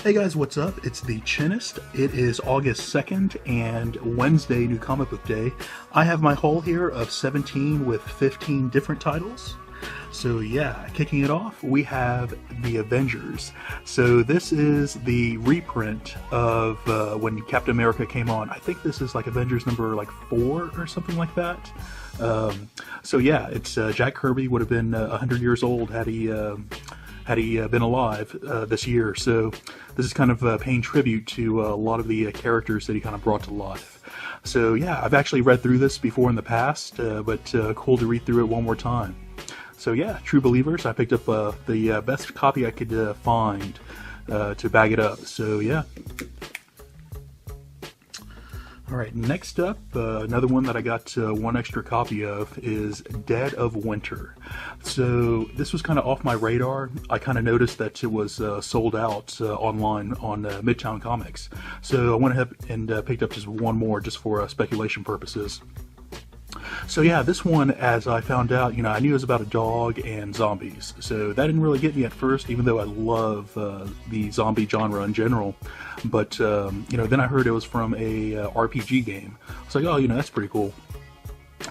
Hey guys, what's up? It's the Chinist. It is August 2nd and Wednesday, New Comic Book Day. I have my haul here of 17 with 15 different titles. So yeah, kicking it off, we have the Avengers. So this is the reprint of when Captain America came on. I think this is like Avengers number 4 or something like that. So yeah, it's Jack Kirby would have been 100 years old had he been alive this year. So this is kind of paying tribute to a lot of the characters that he kind of brought to life. So yeah, I've actually read through this before in the past, but cool to read through it one more time. So yeah, true believers, I picked up the best copy I could find to bag it up. So yeah. Alright, next up, another one that I got one extra copy of is Dead of Winter. So this was kind of off my radar. I kind of noticed that it was sold out online on Midtown Comics. So I went ahead and picked up just one more just for speculation purposes. So yeah, this one, as I found out, I knew it was about a dog and zombies. So that didn't really get me at first, even though I love the zombie genre in general. But, then I heard it was from a RPG game. I was like, oh, that's pretty cool.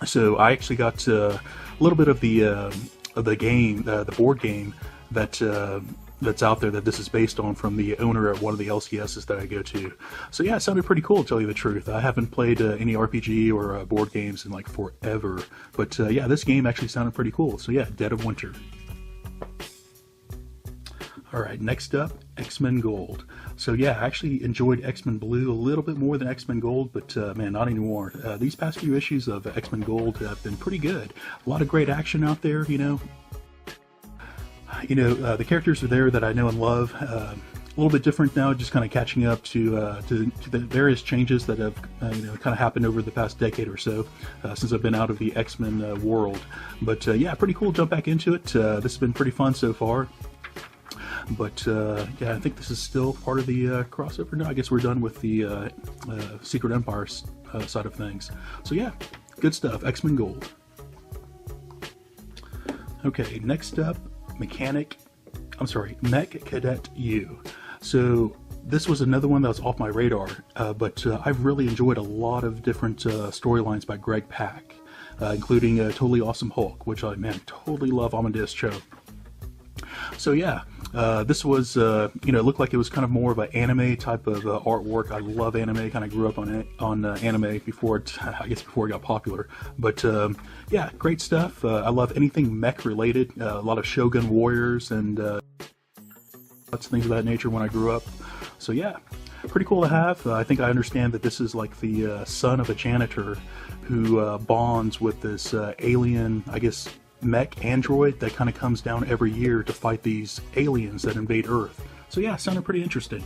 So I actually got a little bit of the game, the board game that's out there that this is based on from the owner of one of the LCSs that I go to. So yeah, it sounded pretty cool, to tell you the truth. I haven't played any RPG or board games in forever, but yeah, this game actually sounded pretty cool. So yeah, Dead of Winter. Alright, next up, XMen Gold. So yeah, I actually enjoyed X-Men Blue a little bit more than X-Men Gold, but man, not anymore. These past few issues of X-Men Gold have been pretty good. A lot of great action out there, the characters are there that I know and love. A little bit different now, just kind of catching up to the various changes that have kind of happened over the past decade or so since I've been out of the X-Men world. But yeah, pretty cool to jump back into it. This has been pretty fun so far. But yeah, I think this is still part of the crossover. No, I guess we're done with the Secret Empire side of things. So yeah, good stuff. X-Men Gold. Okay, next up, Mech Cadet U. So this was another one that was off my radar, but I've really enjoyed a lot of different storylines by Greg Pak, including Totally Awesome Hulk, which I totally love Amadeus Cho. So yeah, this was it looked like it was kind of more of an anime type of artwork. I love anime. Kind of grew up on anime before it got popular. But yeah, great stuff. I love anything mech related. A lot of Shogun Warriors and lots of things of that nature when I grew up. So yeah, pretty cool to have. I think I understand that this is like the son of a janitor who bonds with this alien, I guess, mech android that kind of comes down every year to fight these aliens that invade Earth. So yeah, sounded pretty interesting.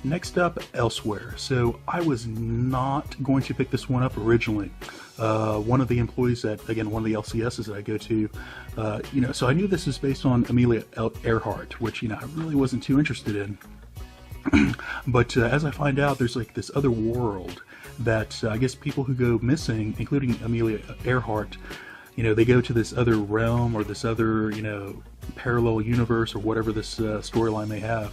Next up, Elsewhere. So I was not going to pick this one up originally. One of the employees at, again, one of the LCSs that I go to, so I knew this is based on Amelia Earhart, which, I really wasn't too interested in. But as I find out, there's this other world that I guess people who go missing, including Amelia Earhart, they go to this other realm or this other, parallel universe or whatever this storyline may have.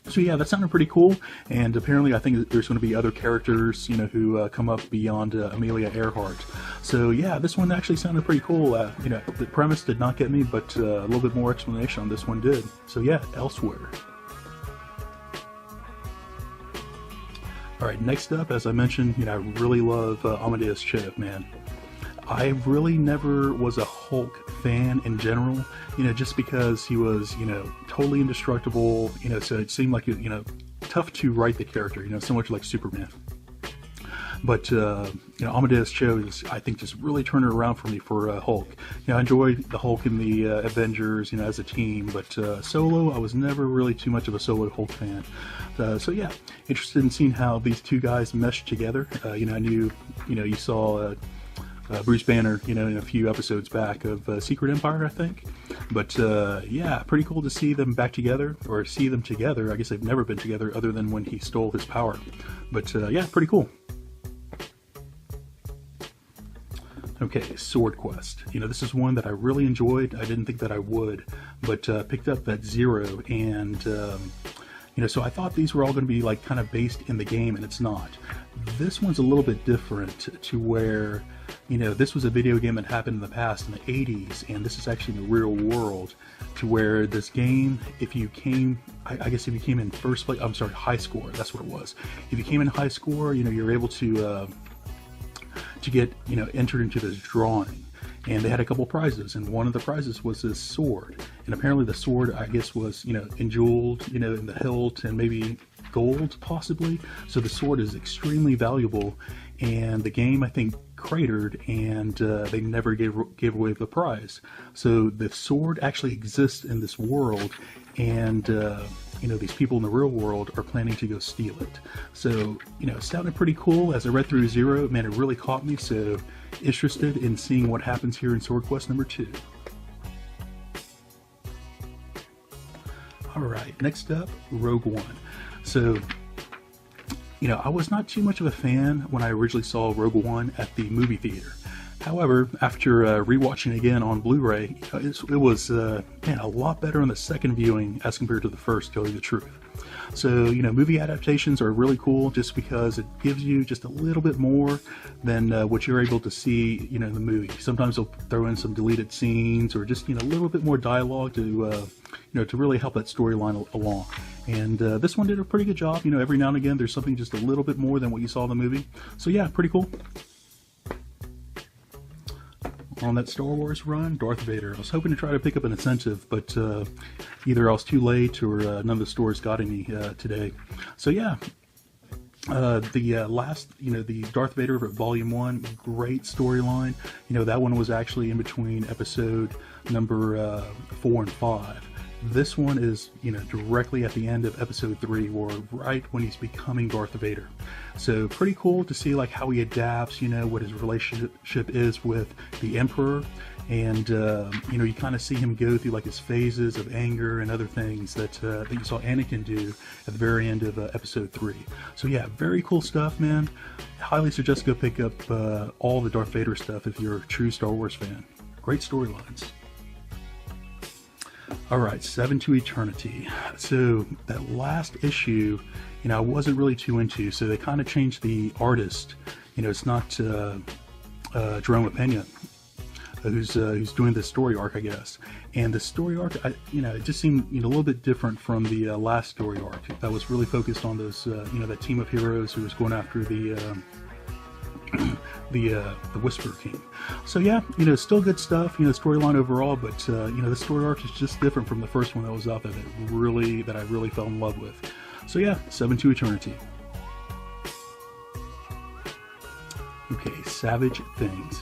So yeah, that sounded pretty cool, and apparently I think there's going to be other characters, who come up beyond Amelia Earhart. So yeah, this one actually sounded pretty cool. The premise did not get me, but a little bit more explanation on this one did. So yeah, Elsewhere. Alright, next up, as I mentioned, I really love Amadeus Cho, man. I really never was a Hulk fan in general, just because he was, totally indestructible, so it seemed like, tough to write the character, so much like Superman. But, Amadeus Cho is, I think, just really turned it around for me for Hulk. I enjoyed the Hulk in the Avengers, as a team, but solo, I was never really too much of a solo Hulk fan. So yeah, interested in seeing how these two guys mesh together. I knew, you saw Bruce Banner, in a few episodes back of Secret Empire, I think. But yeah, pretty cool to see them back together, or see them together. I guess they've never been together other than when he stole his power. But yeah, pretty cool. Okay, Swordquest. This is one that I really enjoyed. I didn't think that I would, but picked up at Zero, and so I thought these were all going to be like kind of based in the game, and it's not. This one's a little bit different, to where this was a video game that happened in the past in the 80s, and this is actually in the real world, to where this game, if you came, I guess if you came in first place, I'm sorry, high score, that's what it was. If you came in high score, you're able to get entered into this drawing, and they had a couple prizes, and one of the prizes was this sword, and apparently the sword, I guess, was enjeweled in the hilt and maybe gold possibly, so the sword is extremely valuable, and the game, I think, cratered, and they never gave away the prize. So the sword actually exists in this world, and these people in the real world are planning to go steal it. So it sounded pretty cool. As I read through Zero, man, it really caught me, so interested in seeing what happens here in Swordquest number 2. Alright, next up, Rogue One. So I was not too much of a fan when I originally saw Rogue One at the movie theater. However, after rewatching it again on Blu-ray, it was a lot better on the second viewing as compared to the first, to tell you the truth. So, movie adaptations are really cool just because it gives you just a little bit more than what you're able to see, in the movie. Sometimes they'll throw in some deleted scenes or just, a little bit more dialogue to, to really help that storyline along. And this one did a pretty good job. Every now and again there's something just a little bit more than what you saw in the movie. So yeah, pretty cool. On that Star Wars run, Darth Vader. I was hoping to try to pick up an incentive, but either I was too late or none of the stores got any today. So yeah, the last, the Darth Vader Volume 1, great storyline. That one was actually in between episode number 4 and 5. This one is, directly at the end of episode 3, or right when he's becoming Darth Vader. So pretty cool to see like how he adapts, what his relationship is with the Emperor, and you kind of see him go through like his phases of anger and other things that you saw Anakin do at the very end of episode 3. So yeah, very cool stuff, man. Highly suggest go pick up all the Darth Vader stuff if you're a true Star Wars fan. Great storylines. Alright, 7 to Eternity. So that last issue, I wasn't really too into, so they kind of changed the artist. It's not Jerome Pena who's doing the story arc, I guess. And the story arc, it just seemed a little bit different from the last story arc. That was really focused on those, that team of heroes who was going after the Whisper King. So yeah, still good stuff, storyline overall, but the story arc is just different from the first one that was out there that I really fell in love with. So yeah, 7 to Eternity. Okay, Savage Things.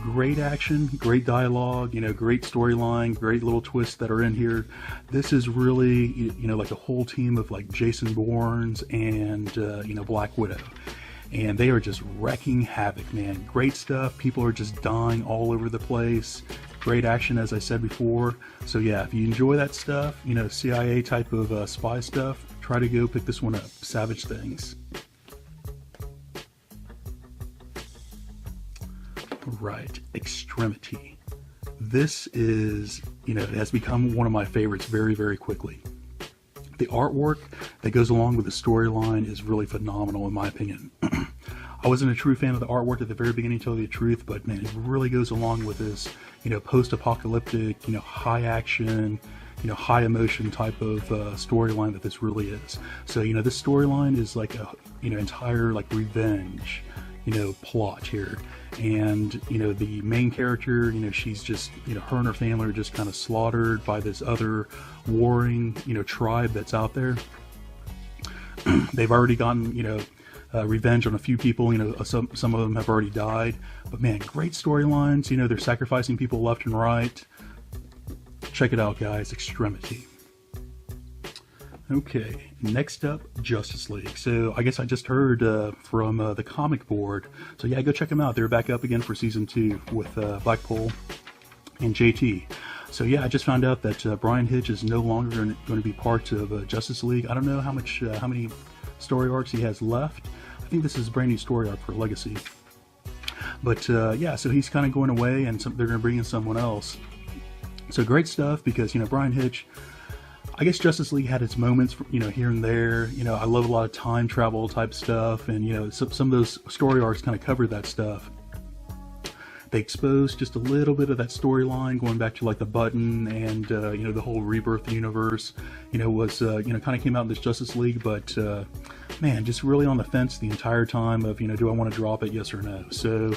Great action, great dialogue, great storyline, great little twists that are in here. This is really, like a whole team of like Jason Bournes and Black Widow. And they are just wrecking havoc, man. Great stuff. People are just dying all over the place. Great action, as I said before. So yeah, if you enjoy that stuff, CIA type of spy stuff, try to go pick this one up. Savage Things. Right, Extremity. This is, it has become one of my favorites very, very quickly. The artwork that goes along with the storyline is really phenomenal, in my opinion. I wasn't a true fan of the artwork at the very beginning, to tell you the truth, but man, it really goes along with this, post-apocalyptic, high action, high emotion type of storyline that this really is. So, this storyline is like a, entire like revenge, plot here. And, the main character, she's just, her and her family are just kind of slaughtered by this other warring, tribe that's out there. They've already gotten, revenge on a few people, some of them have already died. But man, great storylines, they're sacrificing people left and right. Check it out, guys, Extremity. Okay, next up, Justice League. So I guess I just heard from the comic board. So yeah, go check them out. They're back up again for season 2 with Blackpool and JT. So yeah, I just found out that Brian Hitch is no longer going to be part of Justice League. I don't know how many story arcs he has left. I think this is a brand new story arc for Legacy. But yeah, so he's kind of going away, and they're going to bring in someone else. So great stuff, because, you know, Brian Hitch, I guess Justice League had its moments, you know, here and there. You know, I love a lot of time travel type stuff, and, you know, some of those story arcs kind of covered that stuff. They exposed just a little bit of that storyline going back to like the Button and you know, the whole Rebirth universe. You know, was you know, kind of came out in this Justice League, but man, just really on the fence the entire time of, you know, do I want to drop it, yes or no? So,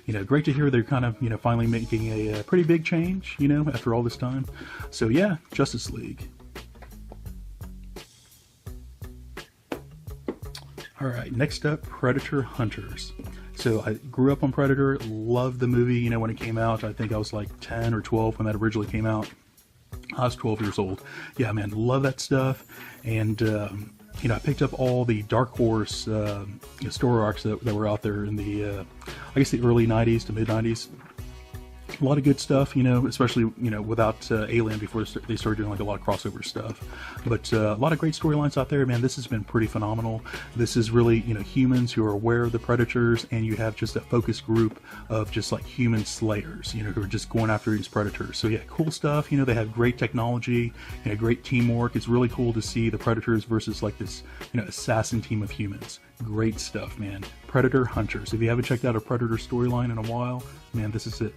you know, great to hear they're kind of, you know, finally making a pretty big change, you know, after all this time. So yeah, Justice League. All right, next up, Predator Hunters. So I grew up on Predator, loved the movie, you know, when it came out. I think I was like 10 or 12 when that originally came out. I was 12 years old. Yeah, man, love that stuff. And, you know, I picked up all the Dark Horse you know, story arcs that were out there in the, I guess, the early 90s to mid 90s. A lot of good stuff, you know, especially, you know, without Alien before they started doing like a lot of crossover stuff. But a lot of great storylines out there, man. This has been pretty phenomenal. This is really, you know, humans who are aware of the predators, and you have just a focused group of just like human slayers, you know, who are just going after these predators. So yeah, cool stuff. You know, they have great technology, you know, great teamwork. It's really cool to see the predators versus like this, you know, assassin team of humans. Great stuff, man. Predator Hunters. If you haven't checked out a Predator storyline in a while, man, this is it.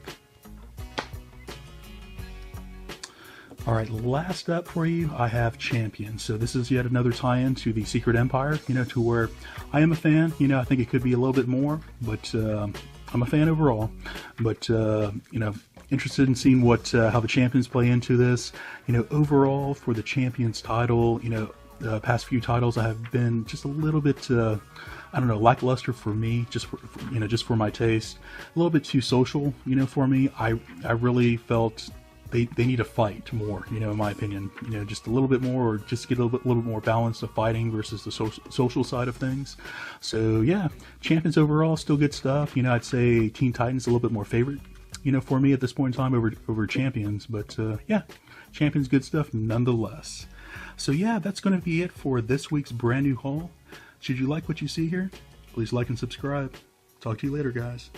All right, last up for you, I have Champions. So this is yet another tie-in to the Secret Empire, you know, to where I am a fan. You know, I think it could be a little bit more, but I'm a fan overall. But, you know, interested in seeing what how the Champions play into this. You know, overall for the Champions title, you know, the past few titles I have been just a little bit, I don't know, lackluster for me, just for, you know, just for my taste. A little bit too social, you know, for me. I really felt they need to fight more, you know, in my opinion, you know, just a little bit more, or just get a little bit more balance of fighting versus the social side of things. So yeah, Champions overall, still good stuff. You know, I'd say Teen Titans a little bit more favorite, you know, for me at this point in time over Champions, but yeah, Champions good stuff nonetheless. So yeah, that's going to be it for this week's brand new haul. Should you like what you see here, please like and subscribe. Talk to you later, guys.